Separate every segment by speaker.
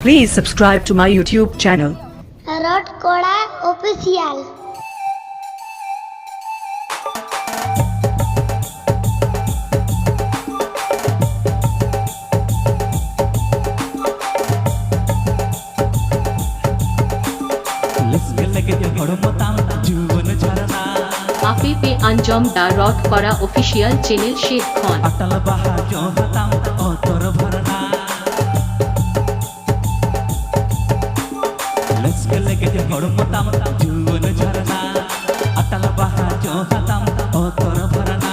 Speaker 1: Please subscribe to my YouTube channel.
Speaker 2: रॉट कोड़ा official.
Speaker 3: আপি পে আঞ্জম দা রট করা অফিসিয়াল চ্যানেল শেখ খান
Speaker 4: अटल बहा जो हताम ओ तोर भरना लस के लेके जे हड़ मताम जीवन झरना अटल बहा जो हताम ओ तोर भरना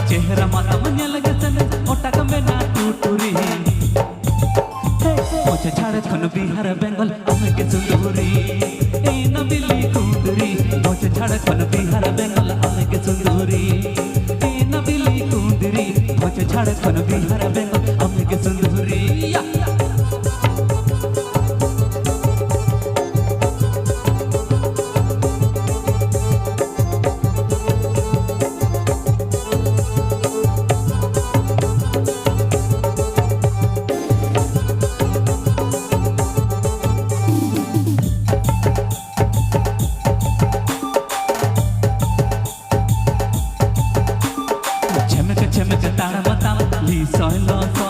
Speaker 4: चेहरा माता मन लगे चले ओटा कमे ना टूटुरी ओचे झाड़े खन बिहार बेंगल हमें के सुंदरी ए नबिली कुंदरी ओचे झाड़े खन बिहार बेंगल हमें के सुंदरी ए नबिली कुंदरी ओचे झाड़े खन बिहार बेंगल हमें के सुंदरी चमक तारा बताम ली सोइलो सो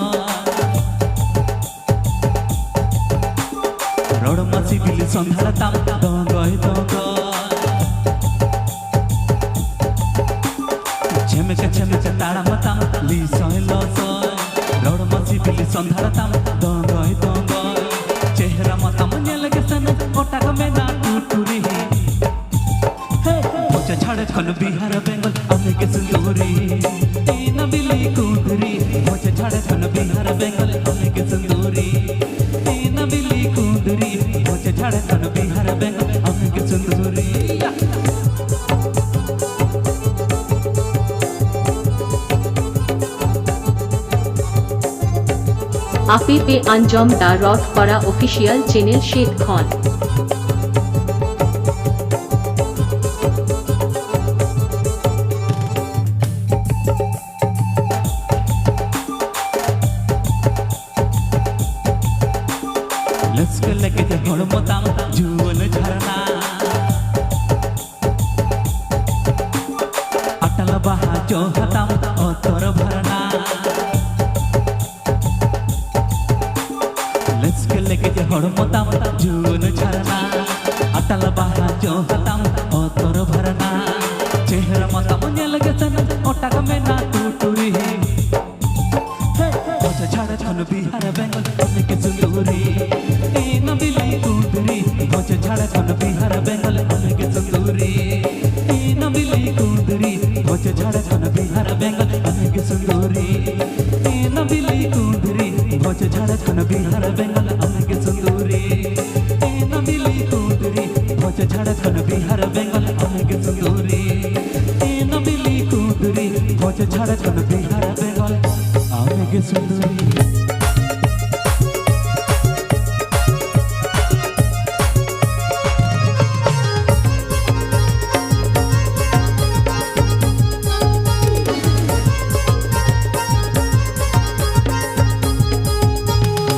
Speaker 4: रोड मसी बिली संधार ताम दंगय दंग चमक तारा बताम ली सोइलो सो रोड मसी बिली संधार ताम दंगय दंग चेहरा मता मन लगे सन ओटा कमे ना टूटुरी ओचा छाड़े खन बिहार बेंगल हमें के सुंदरी नबिली कुंदरी ओचे झाड़े खन बिहार बेंगल हमें के सुंदरी नबिली कुंदरी ओचे झाड़े खन बिहार बेंगल हमें के सुंदरी
Speaker 3: আপি পে আঞ্জম দা রট করা অফিসিয়াল চ্যানেল শেখ খান
Speaker 4: लस के लेके जे हड़ मताम जीवन झरना अटल बहा जो हताम ओ तोर भरना लस के लेके जे हड़ मताम जीवन झरना अटल बहा जो हताम ओ तोर भरना चेहरा मता मन लगे सन ओटा कमे ना टूटुरी ओचा झाड़ खन बिहार बेंगल हमें के सुंदरी नबिली कुंदरी ओचे झाड़ खन बिहार बेंगल हमें के सुंदरी नबिली कुंदरी ओचे झाड़ खन बिहार बेंगल हमें के सुंदरी नबिली कुंदरी ओचे झाड़ खन बिहार बेंगल हमें के सुंदरी नबिली कुंदरी ओचे झाड़ खन बिहार बेंगल हमें के सुंदरी नबिली कुंदरी ओचे झाड़ खन बिहार बेंगल हमें के सुंदरी।